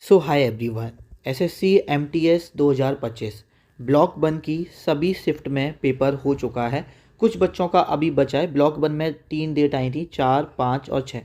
सो hi everyone. SSC MTS 2025 block 1 की सभी shift में पेपर हो चुका है। कुछ बच्चों का अभी बचा है। ब्लॉक 1 में 3 डेट आई थी, 4, 5 और 6।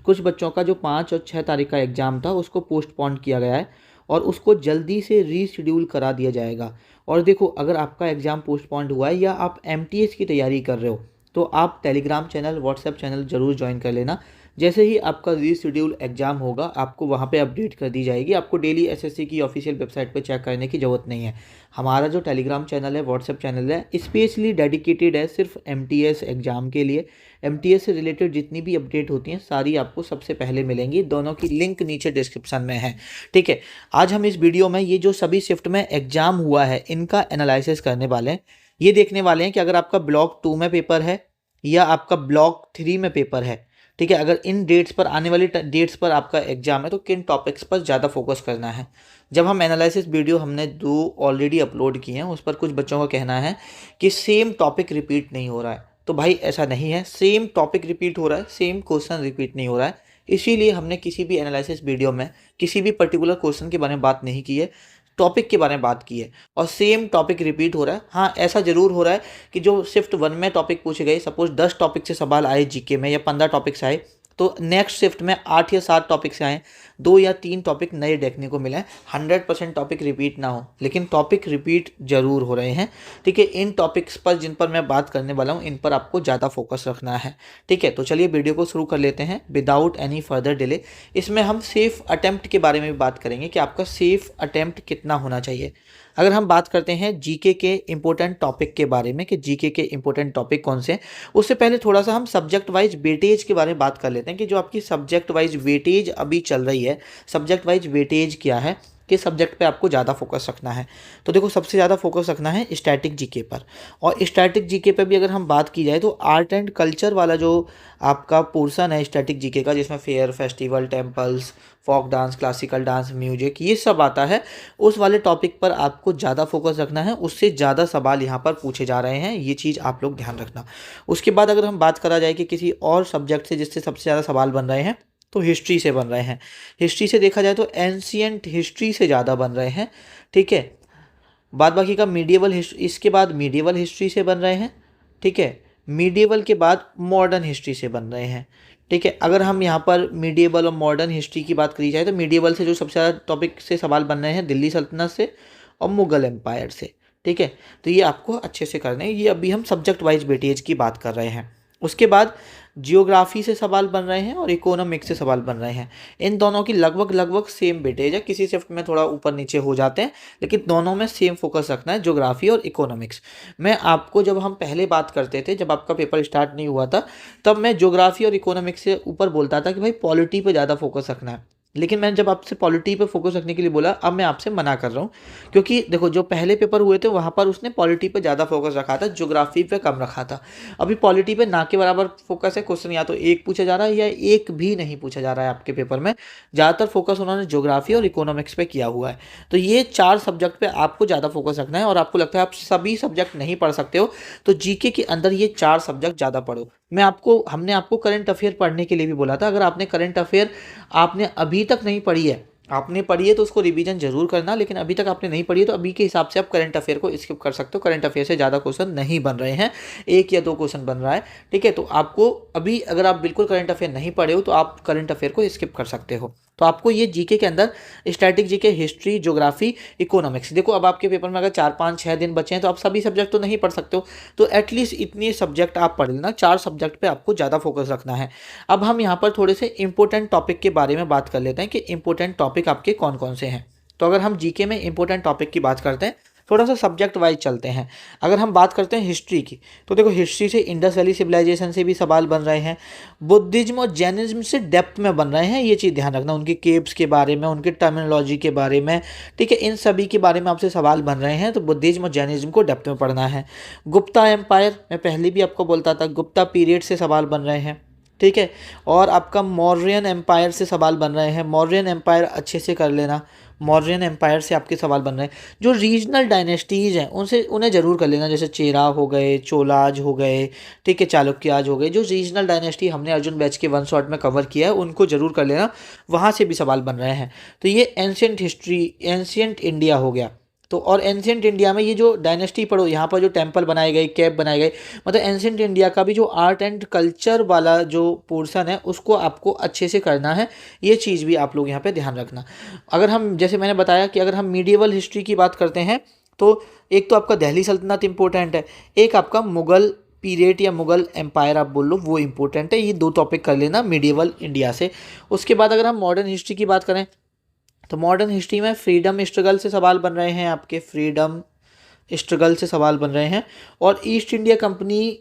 कुछ बच्चों का जो 5 और 6 तारीख का एग्ज़ाम था उसको पोस्टपोन किया गया है और उसको जल्दी से रीशेड्यूल करा दिया जाएगा। और देखो, अगर आपका एग्ज़ाम पोस्टपोन्ड हुआ है या आप एमटीएस की तैयारी कर रहे हो तो आप टेलीग्राम चैनल, व्हाट्सएप चैनल ज़रूर ज्वाइन कर लेना। जैसे ही आपका रीशेड्यूल एग्ज़ाम होगा आपको वहाँ पे अपडेट कर दी जाएगी। आपको डेली एसएससी की ऑफिशियल वेबसाइट पे चेक करने की ज़रूरत नहीं है। हमारा जो टेलीग्राम चैनल है, व्हाट्सएप चैनल है, स्पेशली डेडिकेटेड है सिर्फ एमटीएस एग्ज़ाम के लिए। एमटीएस से रिलेटेड जितनी भी अपडेट होती हैं सारी आपको सबसे पहले मिलेंगी। दोनों की लिंक नीचे डिस्क्रिप्शन में है। ठीक है, आज हम इस वीडियो में ये जो सभी शिफ्ट में एग्ज़ाम हुआ है इनका एनालिसिस करने वाले हैं। ये देखने वाले हैं कि अगर आपका ब्लॉक 2 में पेपर है या आपका ब्लॉक 3 में पेपर है। ठीक है, अगर इन डेट्स पर, आने वाली डेट्स पर आपका एग्जाम है तो किन टॉपिक्स पर ज़्यादा फोकस करना है। जब हम एनालिसिस वीडियो हमने 2 ऑलरेडी अपलोड किए हैं, उस पर कुछ बच्चों का कहना है कि सेम टॉपिक रिपीट नहीं हो रहा है। तो भाई ऐसा नहीं है, सेम टॉपिक रिपीट हो रहा है, सेम क्वेश्चन रिपीट नहीं हो रहा है। इसीलिए हमने किसी भी एनालिसिस वीडियो में किसी भी पर्टिकुलर क्वेश्चन के बारे में बात नहीं की है, टॉपिक के बारे में बात की है। और सेम टॉपिक रिपीट हो रहा है। हाँ, ऐसा ज़रूर हो रहा है कि जो शिफ्ट 1 में टॉपिक पूछे गए, सपोज 10 टॉपिक से सवाल आए जीके में या 15 टॉपिक से आए, तो नेक्स्ट शिफ्ट में 8 या 7 टॉपिक से आए, 2 या 3 टॉपिक नए देखने को मिले। 100% टॉपिक रिपीट ना हो, लेकिन टॉपिक रिपीट जरूर हो रहे हैं। ठीक है, इन टॉपिक्स पर जिन पर मैं बात करने वाला हूँ इन पर आपको ज़्यादा फोकस रखना है। ठीक है, तो चलिए वीडियो को शुरू कर लेते हैं विदाउट एनी फर्दर डिले। इसमें हम सेफ अटेम्प्ट के बारे में भी बात करेंगे कि आपका सेफ अटेम्प्ट कितना होना चाहिए। अगर हम बात करते हैं जीके के इंपॉर्टेंट टॉपिक के बारे में कि जीके के इंपॉर्टेंट टॉपिक कौन से हैं, उससे पहले थोड़ा सा हम सब्जेक्ट वाइज वेटेज के बारे में बात कर लेते हैं कि जो आपकी सब्जेक्ट वाइज वेटेज अभी चल रही है, सब्जेक्ट वाइज वेटेज क्या है, किस सब्जेक्ट पे आपको ज़्यादा फोकस रखना है। तो देखो, सबसे ज़्यादा फोकस रखना है स्टैटिक जीके पर। और स्टैटिक जीके पे भी अगर हम बात की जाए तो आर्ट एंड कल्चर वाला जो आपका पोर्शन है स्टैटिक जीके का, जिसमें fair, festival, temples, folk dance, classical dance, music, ये सब आता है, उस वाले टॉपिक पर आपको ज़्यादा फोकस रखना है। उससे ज़्यादा सवाल यहाँ पर पूछे जा रहे हैं, ये चीज़ आप लोग ध्यान रखना। उसके बाद अगर हम बात करा जाए कि किसी और सब्जेक्ट से जिससे सबसे ज़्यादा सवाल बन रहे हैं, तो हिस्ट्री से बन रहे हैं। हिस्ट्री से देखा जाए तो एंशियंट हिस्ट्री से ज़्यादा बन रहे हैं। ठीक है, बाद बाकी का मीडिएवल हिस्ट्री, इसके बाद मीडिएवल हिस्ट्री से बन रहे हैं। ठीक है, मीडिएवल के बाद मॉडर्न हिस्ट्री से बन रहे हैं। ठीक है, अगर हम यहाँ पर मीडिएवल और मॉडर्न हिस्ट्री की बात करी जाए तो मीडिएवल से जो सबसे ज़्यादा टॉपिक से सवाल बन रहे हैं दिल्ली सल्तनत से और मुगल एम्पायर से। ठीक है, तो ये आपको अच्छे से करने हैं। ये अभी हम सब्जेक्ट वाइज वेटेज की बात कर रहे हैं। उसके बाद जियोग्राफी से सवाल बन रहे हैं और इकोनॉमिक्स से सवाल बन रहे हैं। इन दोनों की लगभग लगभग सेम वेटेज है, किसी शिफ्ट में थोड़ा ऊपर नीचे हो जाते हैं, लेकिन दोनों में सेम फोकस रखना है, ज्योग्राफी और इकोनॉमिक्स। मैं आपको, जब हम पहले बात करते थे, जब आपका पेपर स्टार्ट नहीं हुआ था, तब मैं ज्योग्राफी और इकोनॉमिक्स से ऊपर बोलता था कि भाई पॉलिटी पे ज़्यादा फोकस रखना है। लेकिन मैंने जब आपसे पॉलिटी पे फोकस रखने के लिए बोला, अब मैं आपसे मना कर रहा हूँ, क्योंकि देखो जो पहले पेपर हुए थे वहाँ पर उसने पॉलिटी पे ज़्यादा फोकस रखा था, ज्योग्राफी पे कम रखा था। अभी पॉलिटी पे ना के बराबर फोकस है। क्वेश्चन या तो एक पूछा जा रहा है या एक भी नहीं पूछा जा रहा है आपके पेपर में। ज़्यादातर फोकस उन्होंने ज्योग्राफी और इकोनॉमिक्स पे किया हुआ है। तो ये 4 सब्जेक्ट पे आपको ज़्यादा फोकस रखना है। और आपको लगता है आप सभी सब्जेक्ट नहीं पढ़ सकते हो, तो जीके के अंदर ये 4 सब्जेक्ट ज़्यादा पढ़ो। हमने आपको करंट अफेयर पढ़ने के लिए भी बोला था। अगर आपने करंट अफेयर आपने अभी तक नहीं पढ़ी है, आपने पढ़ी है तो उसको रिवीजन जरूर करना, लेकिन अभी तक आपने नहीं पढ़ी है तो अभी के हिसाब से आप करंट अफेयर को स्किप कर सकते हो। करंट अफेयर से ज़्यादा क्वेश्चन नहीं बन रहे हैं, 1 या 2 क्वेश्चन बन रहा है। ठीक है, तो आपको अभी, अगर आप बिल्कुल करंट अफेयर नहीं पढ़े हो तो आप करंट अफेयर को स्किप कर सकते हो। तो आपको ये जीके के अंदर static GK, history, geography, economics, देखो अब आपके पेपर में अगर 4, 5, 6 दिन बचे हैं तो आप सभी सब्जेक्ट तो नहीं पढ़ सकते हो, तो एटलीस्ट इतने सब्जेक्ट आप पढ़ लेना। 4 सब्जेक्ट पे आपको ज़्यादा फोकस रखना है। अब हम यहाँ पर थोड़े से इंपॉर्टेंट टॉपिक के बारे में बात कर लेते हैं कि इंपॉर्टेंट टॉपिक आपके कौन कौन से हैं। तो अगर हम जीके में इंपॉर्टेंट टॉपिक की बात करते हैं, थोड़ा सा सब्जेक्ट वाइज चलते हैं। अगर हम बात करते हैं हिस्ट्री की, तो देखो हिस्ट्री से इंडस वैली सिविलाइजेशन से भी सवाल बन रहे हैं। बुद्धिज्म और जैनिज्म से डेप्थ में बन रहे हैं, ये चीज़ ध्यान रखना। उनके केव्स के बारे में, उनकी टर्मिनोलॉजी के बारे में, ठीक है, इन सभी के बारे में आपसे सवाल बन रहे हैं। तो बुद्धिज्म और जैनिज्म को डेप्थ में पढ़ना है। गुप्ता एम्पायर, मैं पहले भी आपको बोलता था, गुप्ता पीरियड से सवाल बन रहे हैं। ठीक है। और आपका मौर्यन एम्पायर से सवाल बन रहे हैं, मौर्यन एम्पायर अच्छे से कर लेना, मौर्यन एम्पायर से आपके सवाल बन रहे हैं। जो रीजनल डायनेस्टीज़ हैं उनसे उन्हें ज़रूर कर लेना, जैसे चेरा हो गए, चोलाज हो गए, ठीक है, चालुक्याज हो गए। जो रीजनल डायनेस्टी हमने अर्जुन बैच के वन शॉट में कवर किया है उनको ज़रूर कर लेना, वहाँ से भी सवाल बन रहे हैं। तो ये एंशियंट हिस्ट्री, एंशियंट इंडिया हो गया। तो और एंशियंट इंडिया में ये जो डायनेस्टी पढ़ो, यहाँ पर जो टेम्पल बनाए गए, कैप बनाए गए, मतलब एंशियंट इंडिया का भी जो आर्ट एंड कल्चर वाला जो पोर्शन है उसको आपको अच्छे से करना है। ये चीज़ भी आप लोग यहाँ पे ध्यान रखना। अगर हम, जैसे मैंने बताया कि अगर हम मीडिएवल हिस्ट्री की बात करते हैं तो एक तो आपका दिल्ली सल्तनत इंपॉर्टेंट है, एक आपका मुग़ल पीरियड या मुग़ल एम्पायर आप बोल लो वो इंपॉर्टेंट है। ये दो टॉपिक कर लेना मीडिएवल इंडिया से। उसके बाद अगर हम मॉडर्न हिस्ट्री की बात करें तो मॉडर्न हिस्ट्री में फ्रीडम स्ट्रगल से सवाल बन रहे हैं, आपके फ्रीडम स्ट्रगल से सवाल बन रहे हैं। और ईस्ट इंडिया कंपनी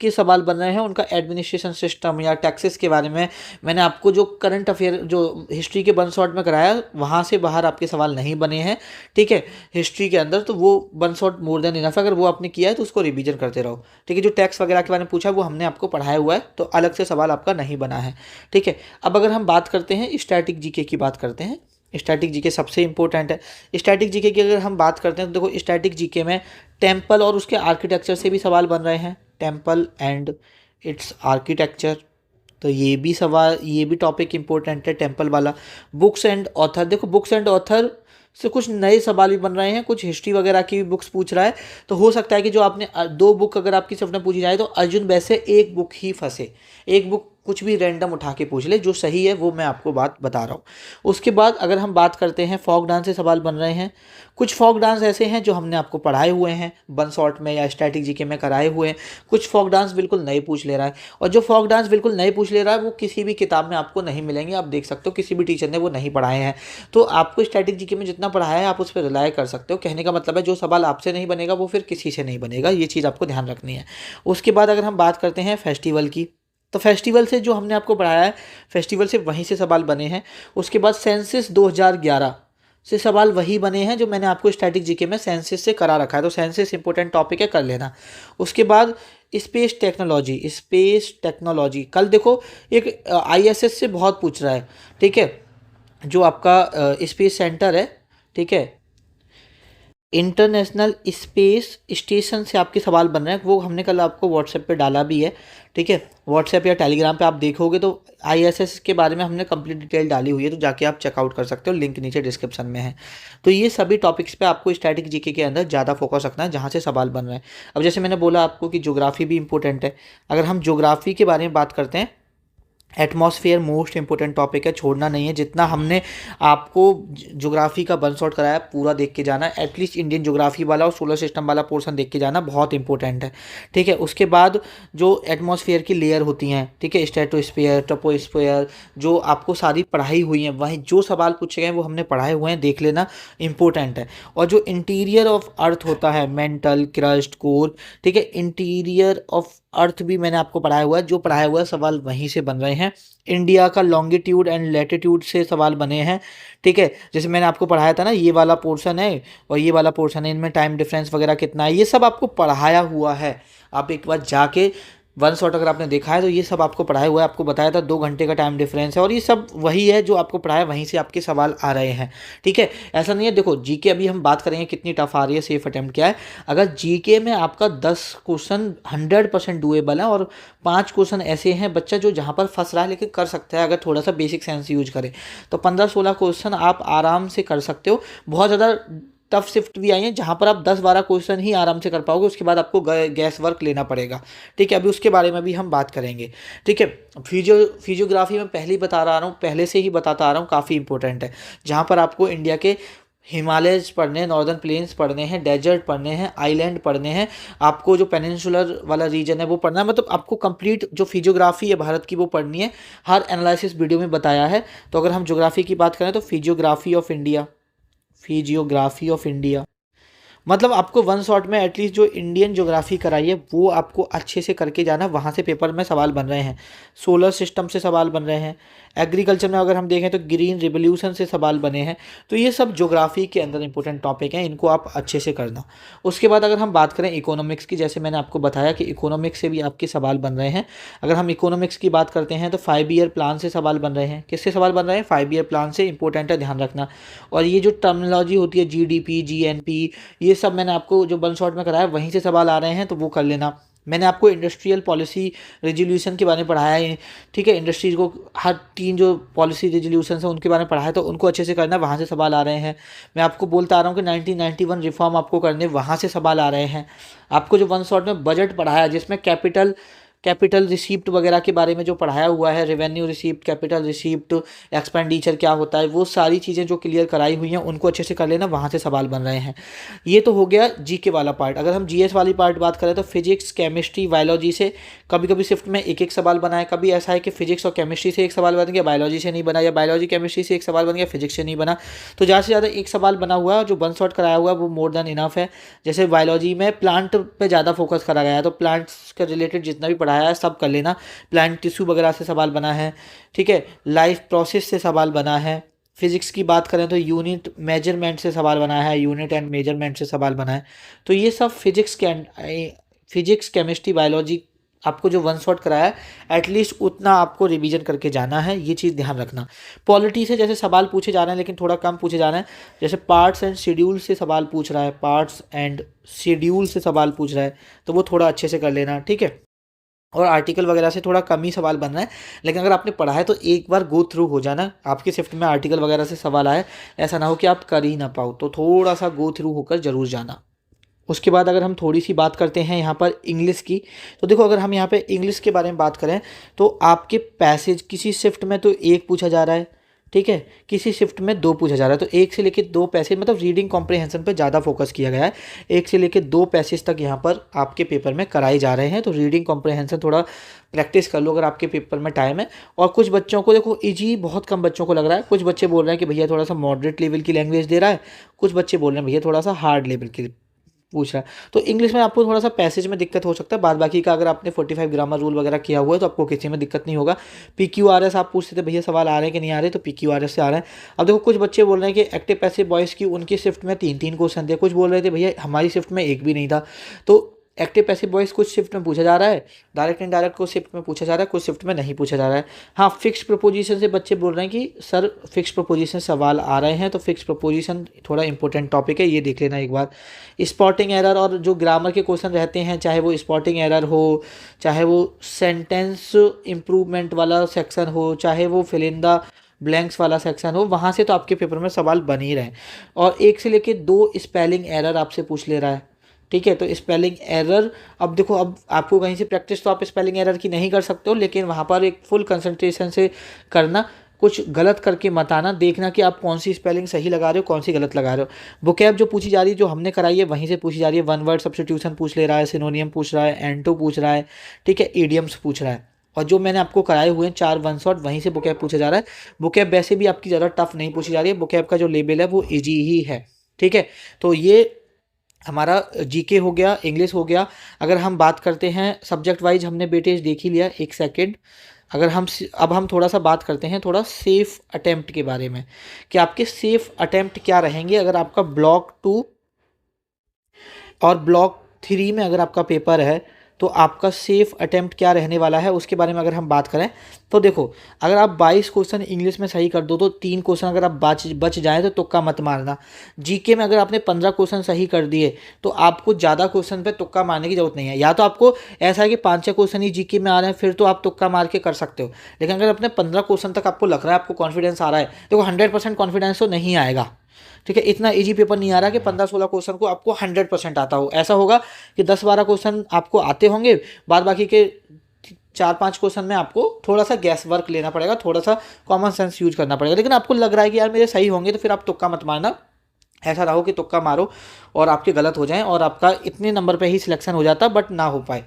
के सवाल बन रहे हैं, उनका एडमिनिस्ट्रेशन सिस्टम या टैक्सेस के बारे में। मैंने आपको जो करंट अफेयर जो हिस्ट्री के वन शॉट में कराया वहाँ से बाहर आपके सवाल नहीं बने हैं, ठीक है, हिस्ट्री के अंदर। तो वो one shot more than enough, अगर वो आपने किया है तो उसको रिवीजन करते रहो, ठीक है। जो टैक्स वगैरह के बारे में पूछा वो हमने आपको पढ़ाया हुआ है, तो अलग से सवाल आपका नहीं बना है, ठीक है। अब अगर हम बात करते हैं स्टैटिक जीके की बात करते हैं, स्टैटिक जीके सबसे इंपॉर्टेंट है। स्टैटिक जीके की अगर हम बात करते हैं तो देखो स्टैटिक जीके में टेम्पल और उसके आर्किटेक्चर से भी सवाल बन रहे हैं, टेम्पल एंड इट्स आर्किटेक्चर। तो ये भी सवाल, ये भी टॉपिक इंपॉर्टेंट है टेम्पल वाला। बुक्स एंड ऑथर, देखो बुक्स एंड ऑथर से कुछ नए सवाल भी बन रहे हैं, कुछ हिस्ट्री वगैरह की भी बुक्स पूछ रहा है। तो हो सकता है कि जो आपने दो बुक अगर आपकी सिर्फ में पूछी जाए तो अर्जुन वैसे एक बुक ही फंसे, एक बुक कुछ भी रैंडम उठा के पूछ ले, जो सही है वो मैं आपको बात बता रहा हूँ। उसके बाद अगर हम बात करते हैं फोक डांस से सवाल बन रहे हैं। कुछ फोक डांस ऐसे हैं जो हमने आपको पढ़ाए हुए हैं वन शॉट में या स्टैटिक जीके में कराए हुए हैं, कुछ फोक डांस बिल्कुल नए पूछ ले रहा है। और जो फोक डांस बिल्कुल नए पूछ ले रहा है वो किसी भी किताब में आपको नहीं मिलेंगे, आप देख सकते हो किसी भी टीचर ने वो नहीं पढ़ाए हैं। तो आपको स्टैटिक जीके में जितना पढ़ाया है आप उस पर रिलाय कर सकते हो। कहने का मतलब है जो सवाल आपसे नहीं बनेगा वो फिर किसी से नहीं बनेगा, ये चीज़ आपको ध्यान रखनी है। उसके बाद अगर हम बात करते हैं फेस्टिवल की, तो फेस्टिवल से जो हमने आपको पढ़ाया है फेस्टिवल से वहीं से सवाल बने हैं। उसके बाद सेंसस 2011 से सवाल वही बने हैं जो मैंने आपको स्टैटिक जीके में सेंसस से करा रखा है, तो सेंसस इंपॉर्टेंट टॉपिक है, कर लेना। उसके बाद स्पेस टेक्नोलॉजी, स्पेस टेक्नोलॉजी कल देखो एक आईएसएस से बहुत पूछ रहा है, ठीक है, जो आपका स्पेस सेंटर है, ठीक है, इंटरनेशनल स्पेस स्टेशन से आपके सवाल बन रहे हैं। वो हमने कल आपको व्हाट्सएप पे डाला भी है, ठीक है, व्हाट्सएप या टेलीग्राम पे आप देखोगे तो आईएसएस के बारे में हमने कंप्लीट डिटेल डाली हुई है, तो जाके आप चेकआउट कर सकते हो, लिंक नीचे डिस्क्रिप्शन में है। तो ये सभी टॉपिक्स पे आपको स्टैटिक जीके के अंदर ज़्यादा फोकस रखना है जहाँ से सवाल बन रहे हैं। अब जैसे मैंने बोला आपको कि ज्योग्राफी भी इंपॉर्टेंट है। अगर हम ज्योग्राफी के बारे में बात करते हैं, एटमॉस्फेयर मोस्ट इंपॉर्टेंट टॉपिक है, छोड़ना नहीं है। जितना हमने आपको ज्योग्राफी का वन शॉट कराया पूरा देख के जाना, एटलीस्ट इंडियन ज्योग्राफी वाला और सोलर सिस्टम वाला पोर्शन देख के जाना, बहुत इंपॉर्टेंट है, ठीक है। उसके बाद जो एटमॉस्फेयर की लेयर होती हैं, ठीक है, स्ट्रेटोस्फेयर, ट्रोपोस्फेयर, जो आपको सारी पढ़ाई हुई हैं, वहीं जो सवाल पूछे गए वो हमने पढ़ाए हुए हैं, देख लेना, इंपॉर्टेंट है। और जो इंटीरियर ऑफ अर्थ होता है, मेंटल, क्रस्ट, कोर, ठीक है, इंटीरियर ऑफ अर्थ भी मैंने आपको पढ़ाया हुआ है, जो पढ़ाया हुआ है सवाल वहीं से बन रहे हैं। इंडिया का लॉन्गिट्यूड एंड लैटिट्यूड से सवाल बने हैं, ठीक है, जैसे मैंने आपको पढ़ाया था ना, ये वाला पोर्शन है और ये वाला पोर्शन है, इनमें टाइम डिफरेंस वगैरह कितना है, ये सब आपको पढ़ाया हुआ है। आप एक बार जाके वन शॉट अगर आपने देखा है तो ये सब आपको पढ़ाया हुआ है, आपको बताया था 2 घंटे का टाइम डिफरेंस है, और ये सब वही है जो आपको पढ़ाया, वहीं से आपके सवाल आ रहे हैं, ठीक है। ऐसा नहीं है, देखो जीके अभी हम बात करेंगे कितनी टफ आ रही है, सेफ अटेम्प्ट क्या है। अगर जीके में आपका 10 क्वेश्चन 100% डूएबल है और 5 क्वेश्चन ऐसे हैं बच्चा जो जहाँ पर फंस रहा है लेकिन कर सकता है अगर थोड़ा सा बेसिक सेंस यूज करे, तो 15-16 क्वेश्चन आप आराम से कर सकते हो। बहुत ज़्यादा टफ शिफ्ट भी आई हैं जहाँ पर आप 10-12 क्वेश्चन ही आराम से कर पाओगे, उसके बाद आपको गैस वर्क लेना पड़ेगा, ठीक है। अभी उसके बारे में भी हम बात करेंगे, ठीक है। फिजियोग्राफी में पहले ही बता रहा हूँ, पहले से ही बताता आ रहा हूँ, काफ़ी इंपॉर्टेंट है, जहाँ पर आपको इंडिया के हिमालयज पढ़ने हैं, नॉर्दर्न प्लेन्स पढ़ने हैं, डेजर्ट पढ़ने हैं, आइलैंड पढ़ने हैं, आपको जो पेनिनसुलर वाला रीजन है वो पढ़ना है, मतलब आपको कंप्लीट जो फिजियोग्राफी है भारत की वो पढ़नी है। हर एनालिसिस वीडियो में बताया है। तो अगर हम ज्योग्राफी की बात करें तो physiography of India, physiography of India, मतलब आपको वन शॉट में एटलीस्ट जो इंडियन ज्योग्राफी कराई है वो आपको अच्छे से करके जाना, वहाँ से पेपर में सवाल बन रहे हैं। सोलर सिस्टम से सवाल बन रहे हैं, एग्रीकल्चर में अगर हम देखें तो ग्रीन रिवोल्यूशन से सवाल बने हैं। तो ये सब ज्योग्राफी के अंदर इंपॉर्टेंट टॉपिक हैं, इनको आप अच्छे से करना। उसके बाद अगर हम बात करें इकोनॉमिक्स की, जैसे मैंने आपको बताया कि इकोनॉमिक्स से भी आपके सवाल बन रहे हैं। अगर हम इकोनॉमिक्स की बात करते हैं तो 5 ईयर प्लान से सवाल बन रहे हैं। किससे सवाल बन रहे हैं? 5 ईयर प्लान से, इंपॉर्टेंट है, ध्यान रखना। और ये जो टर्मिनोलॉजी होती है जीडीपी, जीएनपी, ये सब मैंने आपको जो वन शॉट में कराया वहीं से सवाल आ रहे हैं, तो वो कर लेना। मैंने आपको इंडस्ट्रियल पॉलिसी रेजोल्यूशन के बारे में पढ़ाया है, ठीक है, इंडस्ट्रीज को हर 3 जो पॉलिसी रेजोल्यूशन है उनके बारे में पढ़ाया है, तो उनको अच्छे से करना, वहाँ से सवाल आ रहे हैं। मैं आपको बोलता आ रहा हूँ कि 1991 रिफॉर्म आपको करने, वहाँ से सवाल आ रहे हैं। आपको जो वन शॉट में बजट पढ़ाया जिसमें कैपिटल रिसीप्ट वगैरह के बारे में जो पढ़ाया हुआ है, revenue receipt, capital receipt, expenditure क्या होता है, वो सारी चीज़ें जो क्लियर कराई हुई हैं उनको अच्छे से कर लेना, वहाँ से सवाल बन रहे हैं। ये तो हो गया जीके वाला पार्ट। अगर हम जीएस वाली पार्ट बात करें तो फिजिक्स, केमिस्ट्री, बायोलॉजी से कभी कभी शिफ्ट में एक एक सवाल बना है। कभी ऐसा है कि फिजिक्स और केमिस्ट्री से एक सवाल बन गया, बायोलॉजी से नहीं बना, या बायोलॉजी केमिस्ट्री से एक सवाल बन गया, फिजिक्स से नहीं बना। तो ज़्यादा से ज़्यादा एक सवाल बना हुआ है, जो वन शॉट कराया हुआ है वो मोर देन इनफ है। जैसे बायोलॉजी में प्लांट पे ज़्यादा फोकस करा गया है, तो प्लांट्स के रिलेटेड जितना भी पढ़ाया है सब कर लेना। प्लांट टिश्यू वगैरह से सवाल बना है, ठीक है, लाइफ प्रोसेस से सवाल बना है। फिजिक्स की बात करें तो यूनिट मेजरमेंट से सवाल बना है, यूनिट एंड मेजरमेंट से सवाल बना है। तो ये सब फिजिक्स केमिस्ट्री बायोलॉजी आपको जो वन शॉट कराया है एटलीस्ट उतना आपको रिवीजन करके जाना है, ये चीज़ ध्यान रखना। पॉलिटी से जैसे सवाल पूछे जा रहे हैं लेकिन थोड़ा कम पूछे जा रहे हैं, जैसे पार्ट्स एंड शेड्यूल से सवाल पूछ रहा है, पार्ट्स एंड शेड्यूल से सवाल पूछ रहा है, तो वो थोड़ा अच्छे से कर लेना, ठीक है। और आर्टिकल वगैरह से थोड़ा कम ही सवाल बन रहा है, लेकिन अगर आपने पढ़ा है तो एक बार गो थ्रू हो जाना। आपकी शिफ्ट में आर्टिकल वगैरह से सवाल आए, ऐसा ना हो कि आप कर ही ना पाओ, तो थोड़ा सा गो थ्रू होकर ज़रूर जाना। उसके बाद अगर हम थोड़ी सी बात करते हैं यहाँ पर इंग्लिश की, तो देखो अगर हम यहाँ पे इंग्लिश के बारे में बात करें तो आपके पैसेज किसी शिफ्ट में तो 1 पूछा जा रहा है, ठीक है, किसी शिफ्ट में 2 पूछा जा रहा है। तो 1 से लेकर 2 पैसेज, मतलब रीडिंग कॉम्प्रिहेंशन पे ज़्यादा फोकस किया गया है। 1 से लेकर 2 पैसेज तक यहाँ पर आपके पेपर में कराए जा रहे हैं, तो रीडिंग कॉम्प्रिहेंशन थोड़ा प्रैक्टिस कर लो अगर आपके पेपर में टाइम है। और कुछ बच्चों को देखो इजी बहुत कम बच्चों को लग रहा है, कुछ बच्चे बोल रहे हैं कि भैया थोड़ा सा मॉडरेट लेवल की लैंग्वेज दे रहा है, कुछ बच्चे बोल रहे हैं भैया थोड़ा सा हार्ड लेवल की पूछ रहा है। तो इंग्लिश में आपको थोड़ा सा पैसेज में दिक्कत हो सकता है, बाद बाकी का अगर आपने 45 ग्रामर रूल वगैरह किया हुआ है तो आपको किसी में दिक्कत नहीं होगा। PQRS आप पूछते थे भैया सवाल आ रहे हैं कि नहीं आ रहे, तो PQRS से आ रहे हैं। अब देखो कुछ बच्चे बोल रहे हैं कि एक्टिव पैसिव वॉइस की उनकी शिफ्ट में 3-3 क्वेश्चन थे, कुछ बोल रहे थे भैया हमारी शिफ्ट में एक भी नहीं था। तो एक्टिव पैसिव वॉइस कुछ शिफ्ट में पूछा जा रहा है, डायरेक्ट इनडायरेक्ट कुछ शिफ्ट में पूछा जा रहा है, कुछ शिफ्ट में नहीं पूछा जा रहा है। हाँ, फिक्स प्रपोजिशन से बच्चे बोल रहे हैं कि सर फिक्स प्रपोजिशन सवाल आ रहे हैं, तो फिक्स प्रपोजिशन थोड़ा इंपॉर्टेंट टॉपिक है, ये देख लेना एक बार। स्पॉटिंग एरर और जो ग्रामर के क्वेश्चन रहते हैं, चाहे वो स्पॉटिंग एरर हो, चाहे वो सेंटेंस इम्प्रूवमेंट वाला सेक्शन हो, चाहे वो फिल इन द ब्लैंक्स वाला सेक्शन हो, वहाँ से तो आपके पेपर में सवाल बन ही रहे हैं। और 1 से लेके 2 स्पेलिंग एरर आपसे पूछ ले रहा है, ठीक है। तो स्पेलिंग एरर, अब देखो अब आपको कहीं से प्रैक्टिस तो आप स्पेलिंग एरर की नहीं कर सकते हो, लेकिन वहाँ पर एक फुल कंसंट्रेशन से करना, कुछ गलत करके मत आना, देखना कि आप कौन सी स्पेलिंग सही लगा रहे हो, कौन सी गलत लगा रहे हो। वोकैब जो पूछी जा रही है, जो हमने कराई है वहीं से पूछी जा रही है। वन वर्ड सब्स्टिट्यूशन पूछ ले रहा है, सिनोनियम पूछ रहा है, एंटो पूछ रहा है, ठीक है, ईडियम्स पूछ रहा है। और जो मैंने आपको कराए हुए हैं 4 वन शॉट, वहीं से वोकैब पूछा जा रहा है। वोकैब वैसे भी आपकी ज़्यादा टफ नहीं पूछी जा रही है, वोकैब का जो लेवल है वो ईजी ही है, ठीक है। तो ये हमारा जीके हो गया, इंग्लिश हो गया। अगर हम बात करते हैं सब्जेक्ट वाइज, हमने वेटेज देख ही लिया, एक सेकंड। अगर हम थोड़ा सा बात करते हैं थोड़ा सेफ अटेम्प्ट के बारे में, कि आपके सेफ अटेम्प्ट क्या रहेंगे अगर आपका ब्लॉक 2 और ब्लॉक 3 में अगर आपका पेपर है, तो आपका सेफ अटेम्प्ट क्या रहने वाला है, उसके बारे में अगर हम बात करें तो देखो, अगर आप 22 क्वेश्चन इंग्लिश में सही कर दो तो 3 क्वेश्चन अगर आप बच जाएँ तो तुक्का मत मारना। जीके में अगर आपने 15 क्वेश्चन सही कर दिए तो आपको ज़्यादा क्वेश्चन पे तुक्का मारने की जरूरत नहीं है। या तो आपको ऐसा है कि 5-6 क्वेश्चन ही जीके में आ रहे हैं, फिर तो आप तुक्का मार के कर सकते हो। लेकिन अगर अपने 15 क्वेश्चन तक आपको लग रहा है, आपको कॉन्फिडेंस आ रहा है, देखो 100% कॉन्फिडेंस तो नहीं आएगा, ठीक है। इतना इजी पेपर नहीं आ रहा कि 15-16 क्वेश्चन को आपको 100% आता हो। ऐसा होगा कि 10-12 क्वेश्चन आपको आते होंगे, बाद बाकी के 4-5 क्वेश्चन में आपको थोड़ा सा गैस वर्क लेना पड़ेगा, थोड़ा सा कॉमन सेंस यूज करना पड़ेगा। लेकिन आपको लग रहा है कि यार मेरे सही होंगे, तो फिर आप तुक्का मत मारना। ऐसा रहो कि तुक्का मारो और आपके गलत हो जाएं और आपका इतने नंबर पे ही सिलेक्शन हो जाता बट ना हो पाए।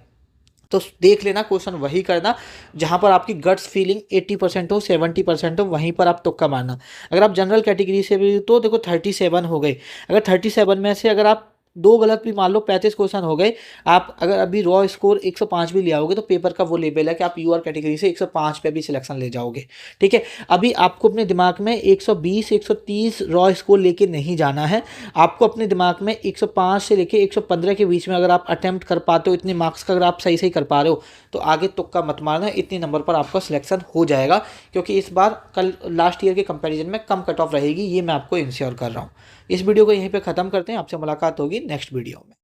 तो देख लेना, क्वेश्चन वही करना जहां पर आपकी गट्स फीलिंग 80% हो, 70% हो, वहीं पर आप तुक्का मारना। अगर आप जनरल कैटेगरी से भी तो देखो 37 हो गए, अगर 37 में से अगर आप दो गलत भी मान लो 35 क्वेश्चन हो गए। आप अगर अभी रॉ स्कोर 105 भी ले आओगे तो पेपर का वो लेवल है कि आप यूआर कैटेगरी से 105 पे भी सिलेक्शन ले जाओगे। ठीक है, अभी आपको अपने दिमाग में 120 130 रॉ स्कोर लेके नहीं जाना है। आपको अपने दिमाग में 105 से लेके 115 के बीच में अगर आप अटेम्प्ट कर पाते हो, इतने मार्क्स का अगर आप सही सही कर पा रहे हो तो आगे तुक्का मत मारना, इतने नंबर पर आपका सिलेक्शन हो जाएगा। क्योंकि इस बार कल लास्ट ईयर के कंपैरिजन में कम कट ऑफ रहेगी, ये मैं आपको इंश्योर कर रहा हूँ। इस वीडियो को यहीं पे ख़त्म करते हैं, आपसे मुलाकात होगी नेक्स्ट वीडियो में।